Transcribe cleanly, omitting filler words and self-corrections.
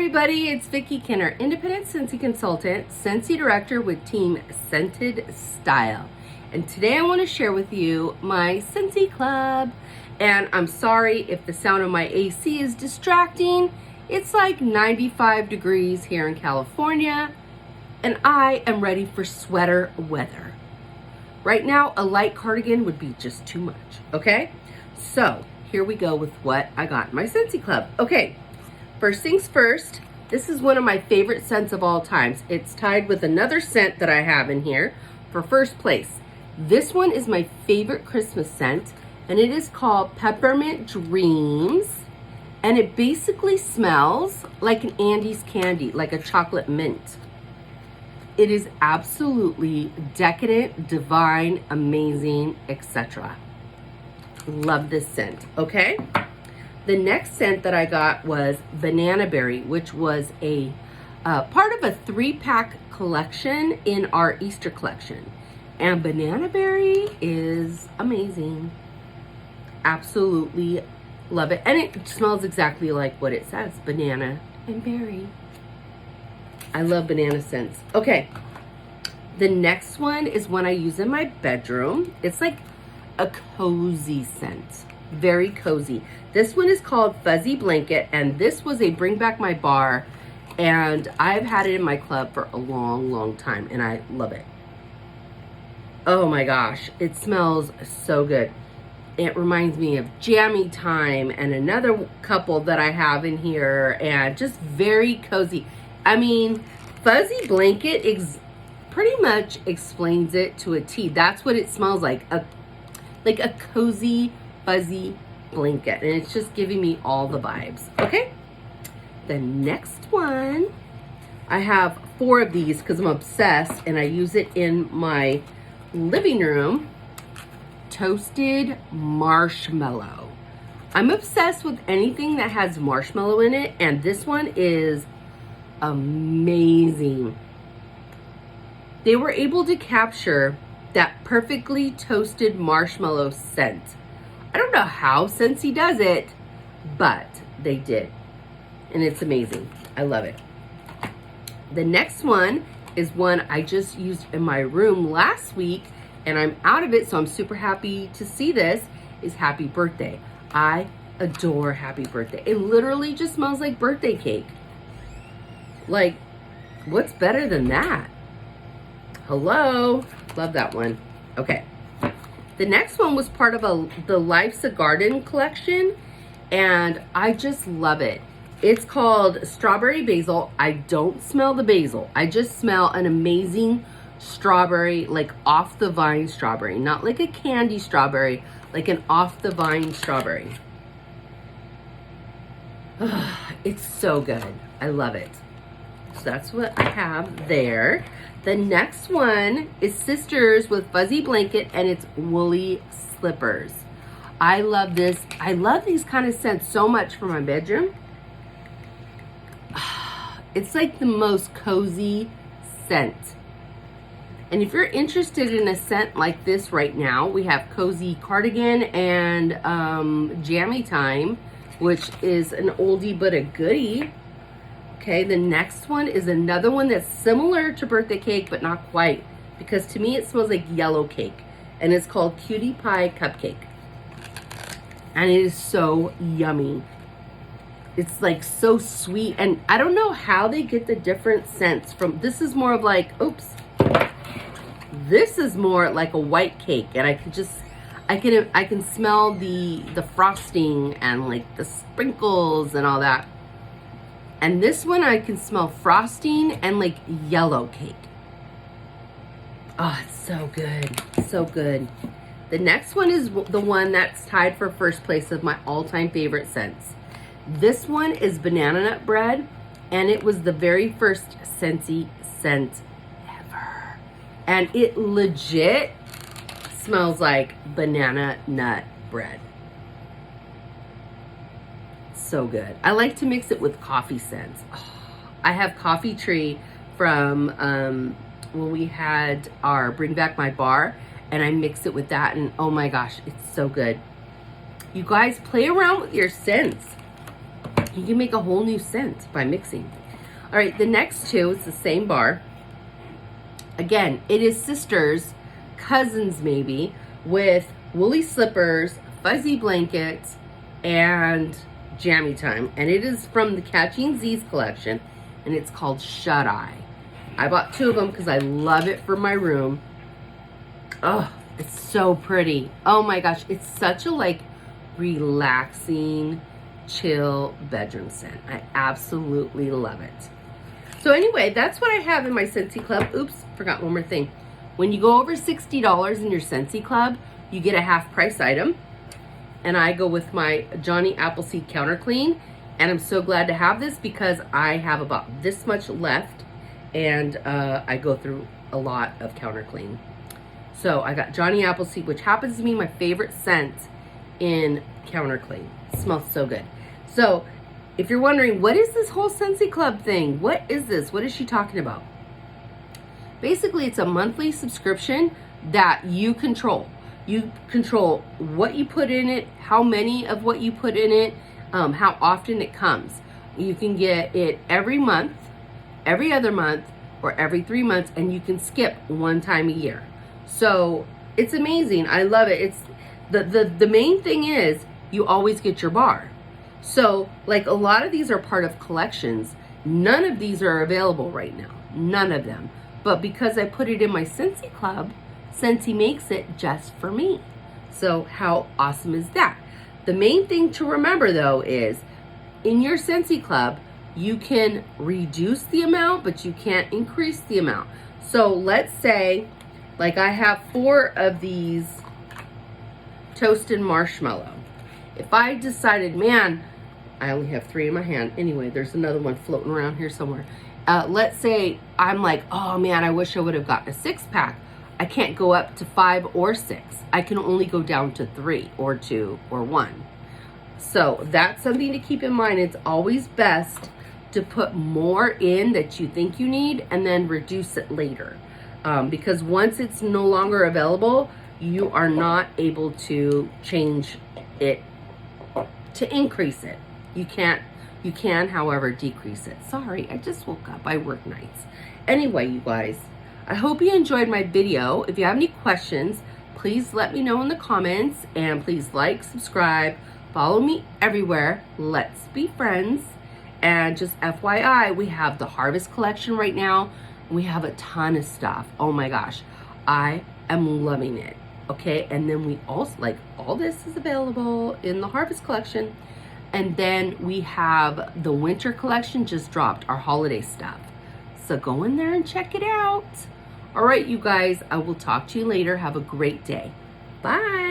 everybody, it's Vicki Kinner, independent Scentsy consultant, Scentsy director with Team Scented Style. And today I want to share with you my Scentsy Club. And I'm sorry if the sound of my AC is distracting. It's like 95 degrees here in California, and I am ready for sweater weather. Right now, a light cardigan would be just too much, okay? So here we go with what I got in my Scentsy Club. Okay. First things first, this is one of my favorite scents of all times. It's tied with another scent that I have in here for first place. This one is my favorite Christmas scent, and it is called Peppermint Dreams. And it basically smells like an Andes candy, like a chocolate mint. It is absolutely decadent, divine, amazing, etc. Love this scent, okay? The next scent that I got was Banana Berry, which was a part of a 3-pack collection in our Easter collection. And Banana Berry is amazing. Absolutely love it. And it smells exactly like what it says, banana and berry. I love banana scents. Okay, the next one is one I use in my bedroom. It's like a cozy scent. Very cozy. This one is called Fuzzy Blanket, and this was a bring back my bar, and I've had it in my club for a long time, and I love it. Oh my gosh, it smells so good. It reminds me of Jammy Time and another couple that I have in here, and just very cozy. I mean, Fuzzy Blanket pretty much explains it to a T. That's what it smells like a cozy fuzzy blanket, and it's just giving me all the vibes. Okay, the next one, I have 4 of these because I'm obsessed, and I use it in my living room. Toasted marshmallow. I'm obsessed with anything that has marshmallow in it, and this one is amazing. They were able to capture that perfectly toasted marshmallow scent. I don't know how Scentsy does it, but they did. And it's amazing. I love it. The next one is one I just used in my room last week, and I'm out of it, so I'm super happy to see this, is Happy Birthday. I adore Happy Birthday. It literally just smells like birthday cake. Like, what's better than that? Hello? Love that one. Okay. The next one was part of the Life's a Garden collection, and I just love it. It's called Strawberry Basil. I don't smell the basil. I just smell an amazing strawberry, like off the vine strawberry. Not like a candy strawberry, like an off the vine strawberry. It's so good. I love it. So that's what I have there. The next one is Sisters with Fuzzy Blanket, and it's Woolly Slippers. I love this. I love these kind of scents so much for my bedroom. It's like the most cozy scent. And if you're interested in a scent like this right now, we have Cozy Cardigan and Jammy Time, which is an oldie but a goodie. Okay, the next one is another one that's similar to birthday cake, but not quite, because to me it smells like yellow cake, and it's called Cutie Pie Cupcake. And it is so yummy. It's like so sweet, and I don't know how they get the different scents from. This is more of like, oops. This is more like a white cake, and I can smell the frosting and like the sprinkles and all that. And this one I can smell frosting and like yellow cake. Oh, it's so good. So good. The next one is the one that's tied for first place of my all-time favorite scents. This one is Banana Nut Bread, and it was the very first Scentsy scent ever. And it legit smells like banana nut bread. So good. I like to mix it with coffee scents. Oh, I have Coffee Tree from when we had our Bring Back My Bar, and I mix it with that, and oh my gosh, it's so good. You guys, play around with your scents. You can make a whole new scent by mixing. All right, the next two, it's the same bar. Again, it is sisters, cousins maybe, with woolly slippers, fuzzy blankets, and jammy time. And it is from the Catching Z's collection, and it's called Shut Eye. I bought 2 of them because I love it for my room. Oh, it's so pretty. Oh my gosh, it's such a like relaxing, chill bedroom scent. I absolutely love it. So anyway, that's what I have in my Scentsy Club. Oops, forgot one more thing. When you go over $60 in your Scentsy Club, you get a half price item. And I go with my Johnny Appleseed Counter Clean. And I'm so glad to have this because I have about this much left. And I go through a lot of Counter Clean. So I got Johnny Appleseed, which happens to be my favorite scent in Counter Clean. It smells so good. So if you're wondering, what is this whole Scentsy Club thing? What is this? What is she talking about? Basically, it's a monthly subscription that you control. You control what you put in it, how many of what you put in it, how often it comes. You can get it every month, every other month, or every 3 months, and you can skip one time a year. So it's amazing. I love it. It's the main thing is you always get your bar. So like a lot of these are part of collections. None of these are available right now. None of them. But because I put it in my Scentsy Club, Scentsy makes it just for me. So how awesome is that? The main thing to remember though is in your Scentsy Club, you can reduce the amount, but you can't increase the amount. So let's say, like I have 4 of these toasted marshmallow. If I decided, man, I only have 3 in my hand. Anyway, there's another one floating around here somewhere. Let's say I'm like, oh man, I wish I would have gotten a 6-pack. I can't go up to 5 or 6. I can only go down to 3 or 2 or 1. So that's something to keep in mind. It's always best to put more in that you think you need and then reduce it later. Because once it's no longer available, you are not able to change it to increase it. You can, however, decrease it. Sorry, I just woke up. I work nights. Anyway, you guys, I hope you enjoyed my video. If you have any questions, please let me know in the comments, and please like, subscribe, follow me everywhere. Let's be friends. And just FYI, we have the Harvest collection right now. We have a ton of stuff. Oh my gosh, I am loving it. Okay, and then we also, like, all this is available in the Harvest collection. And then we have the winter collection just dropped, our holiday stuff. So go in there and check it out. All right, you guys, I will talk to you later. Have a great day. Bye.